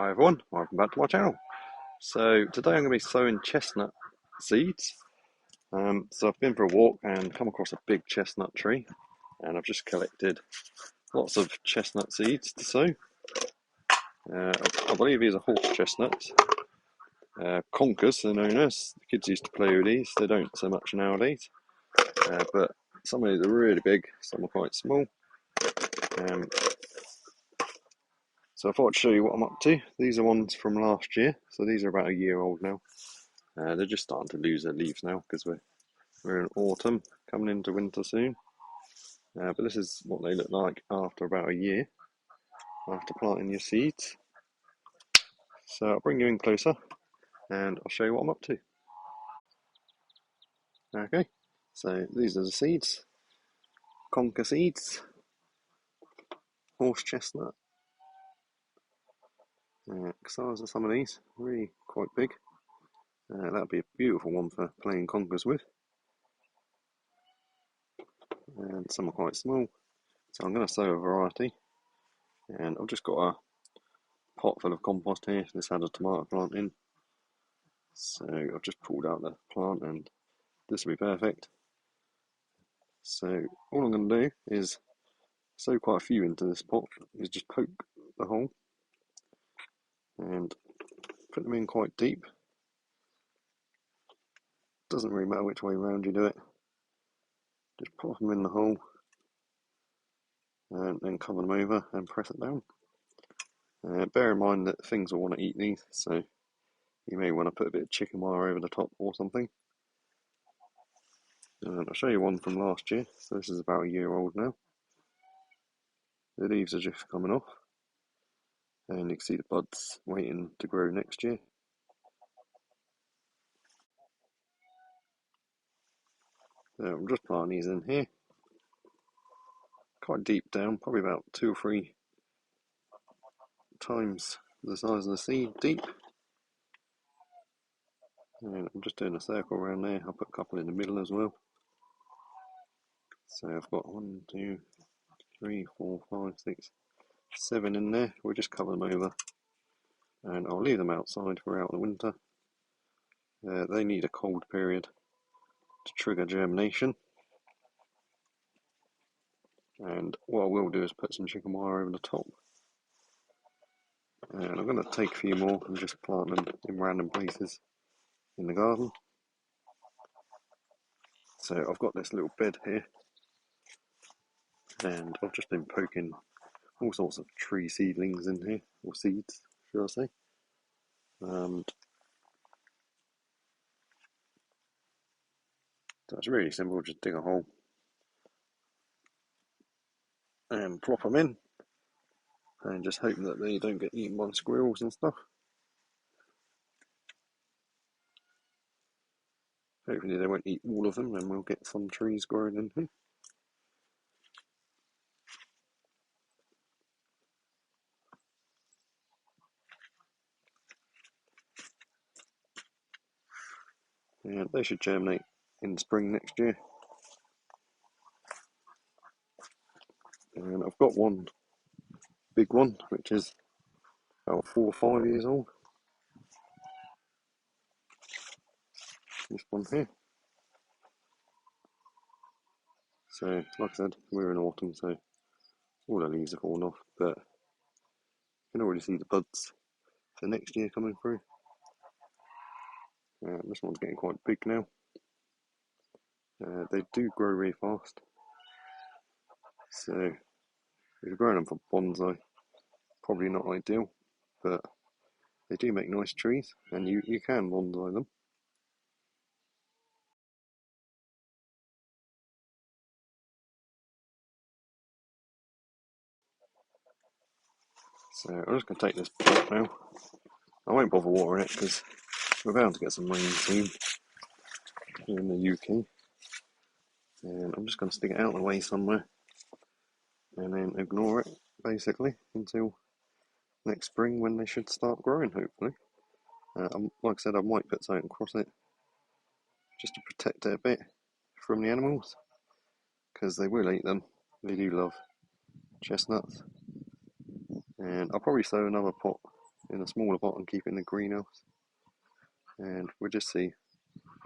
Hi everyone, welcome back to my channel. So today I'm going to be sowing chestnut seeds. So I've been for a walk and come across a big chestnut tree, and I've just collected lots of chestnut seeds to sow. I believe these are horse chestnuts. Conkers they're known as. The kids used to play with these, they don't so much nowadays. But some of these are really big, some are quite small. So I thought I'd show you what I'm up to. These are ones from last year, so these are about a year old now. They're just starting to lose their leaves now because we're in autumn, coming into winter soon. But this is what they look like after about a year, after planting your seeds. So I'll bring you in closer and I'll show you what I'm up to. Okay, so these are the seeds. Conker seeds, horse chestnut. Size of some of these, really quite big. That'd be a beautiful one for playing conkers with. And some are quite small. So I'm going to sow a variety. And I've just got a pot full of compost here. This had a tomato plant in. So I've just pulled out the plant and this will be perfect. So all I'm going to do is sow quite a few into this pot, is just poke the hole and put them in quite deep. Doesn't really matter which way around you do it. Just pop them in the hole and then cover them over and press it down. Bear in mind that things will want to eat these, so you may want to put a bit of chicken wire over the top or something. And I'll show you one from last year. So this is about a year old now. The leaves are just coming off, and you can see the buds waiting to grow next year. So I'm just planting these in here, quite deep down, probably about 2 or 3 times the size of the seed deep. And I'm just doing a circle around there. I'll put a couple in the middle as well. So I've got 1, 2, 3, 4, 5, 6, 7 in there. We'll just cover them over and I'll leave them outside throughout the winter. They need a cold period to trigger germination. And what I will do is put some chicken wire over the top. And I'm going to take a few more and just plant them in random places in the garden. So I've got this little bed here, and I've just been poking all sorts of tree seedlings in here, or seeds, should I say. So it's really simple, just dig a hole and plop them in, and just hope that they don't get eaten by squirrels and stuff. Hopefully they won't eat all of them and we'll get some trees growing in here. And they should germinate in spring next year. And I've got one big one which is about 4 or 5 years old. This one here. So like I said, we're in autumn, so all the leaves are fallen off, but you can already see the buds for next year coming through. This one's getting quite big now. They do grow really fast, so if you're growing them for bonsai, probably not ideal, but they do make nice trees, and you can bonsai them. So I'm just going to take this pot now. I won't bother watering it because we're bound to get some rain soon here in the UK. And I'm just going to stick it out of the way somewhere and then ignore it basically until next spring when they should start growing, hopefully. Like I said, I might put something across it just to protect it a bit from the animals, because they will eat them. They do love chestnuts. And I'll probably sow another pot in a smaller pot and keep it in the greenhouse, and we'll just see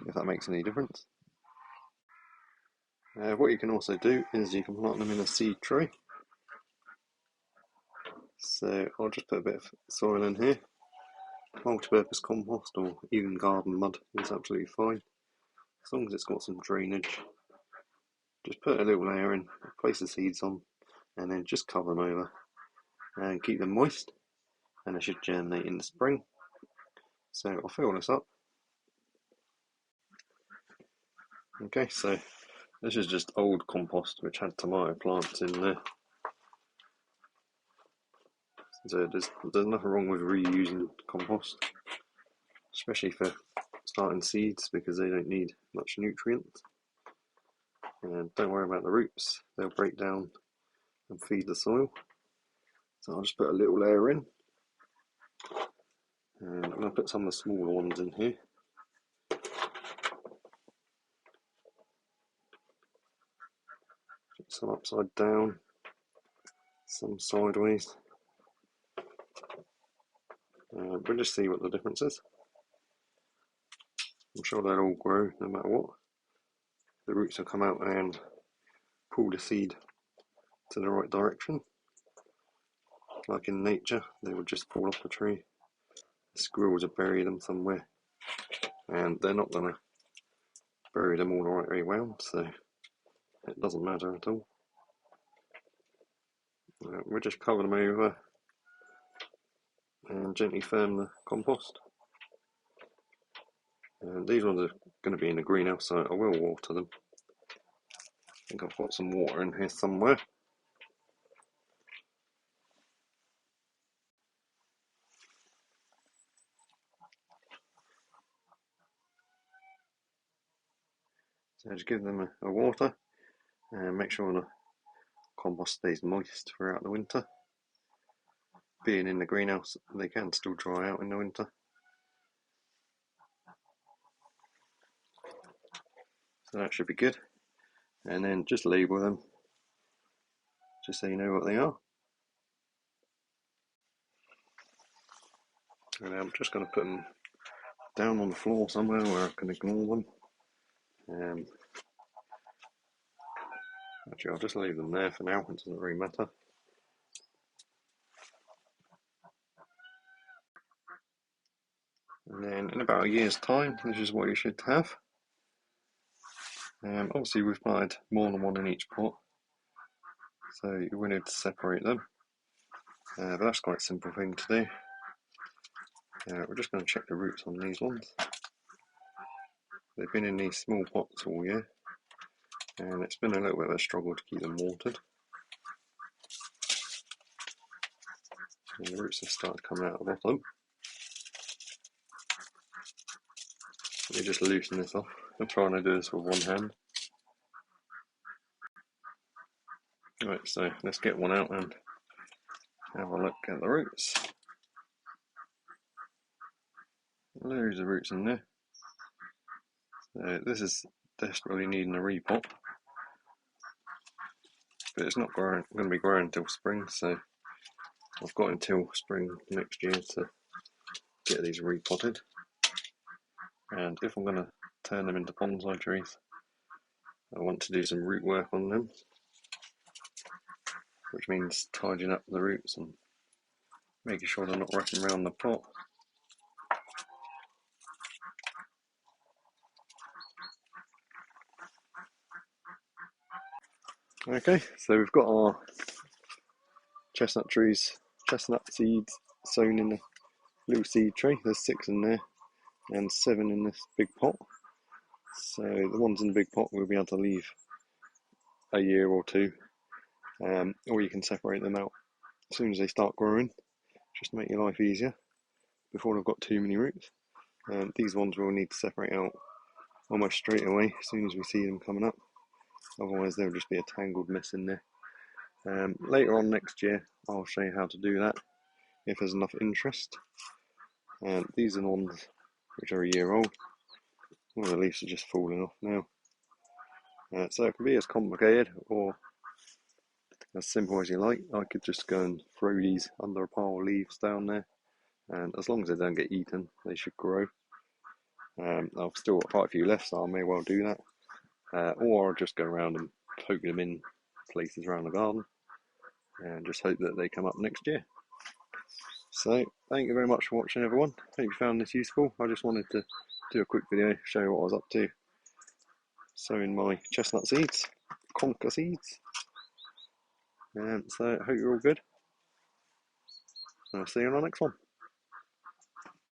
if that makes any difference. What you can also do is you can plant them in a seed tray. So I'll just put a bit of soil in here. Multi-purpose compost or even garden mud is absolutely fine, as long as it's got some drainage. Just put a little layer in, place the seeds on, and then just cover them over and keep them moist, and they should germinate in the spring. So I'll fill this up. Okay, so this is just old compost which had tomato plants in there. So there's nothing wrong with reusing compost, especially for starting seeds, because they don't need much nutrients. And don't worry about the roots, they'll break down and feed the soil. So I'll just put a little layer in, and I'm going to put some of the smaller ones in here. Some upside down, some sideways. We'll just see what the difference is. I'm sure they'll all grow no matter what. The roots will come out and pull the seed to the right direction. Like in nature, they will just fall off the tree. The squirrels will bury them somewhere, and they're not going to bury them all the right way round, so it doesn't matter at all. We'll just cover them over and gently firm the compost. And these ones are going to be in the greenhouse, so I will water them. I think I've got some water in here somewhere. So just give them a water and make sure the compost stays moist throughout the winter. Being in the greenhouse, they can still dry out in the winter. So that should be good. And then just label them, just so you know what they are. And I'm just going to put them down on the floor somewhere where I can ignore them. Actually, I'll just leave them there for now, it doesn't really matter. And then in about a year's time, this is what you should have. Obviously we've planted more than one in each pot, so you will need to separate them, but that's quite a simple thing to do. We're just going to check the roots on these ones. They've been in these small pots all year, and it's been a little bit of a struggle to keep them watered. And the roots have started coming out the bottom. Let me just loosen this off. I'm trying to do this with one hand. Right, so let's get one out and have a look at the roots. Loads of roots in there. So this is desperately needing a repot, but it's not going to be growing until spring, so I've got until spring next year to get these repotted. And if I'm going to turn them into bonsai trees, I want to do some root work on them, which means tidying up the roots and making sure they're not wrapping around the pot. Okay, so we've got our chestnut trees, chestnut seeds sown in a little seed tray. There's 6 in there and 7 in this big pot. So the ones in the big pot we'll be able to leave a year or two, or you can separate them out as soon as they start growing, just to make your life easier before they've got too many roots. These ones we'll need to separate out almost straight away as soon as we see them coming up, otherwise they'll just be a tangled mess in there. Later on next year I'll show you how to do that if there's enough interest. These are the ones which are a year old. All the leaves are just falling off now. So it can be as complicated or as simple as you like. I could just go and throw these under a pile of leaves down there and as long as they don't get eaten, they should grow. I've still got quite a few left, so I may well do that. Or I'll just go around and poke them in places around the garden and just hope that they come up next year. So, thank you very much for watching, everyone. Hope you found this useful. I just wanted to do a quick video, show you what I was up to. Sowing my chestnut seeds, conker seeds. And so, I hope you're all good. I'll see you on the next one.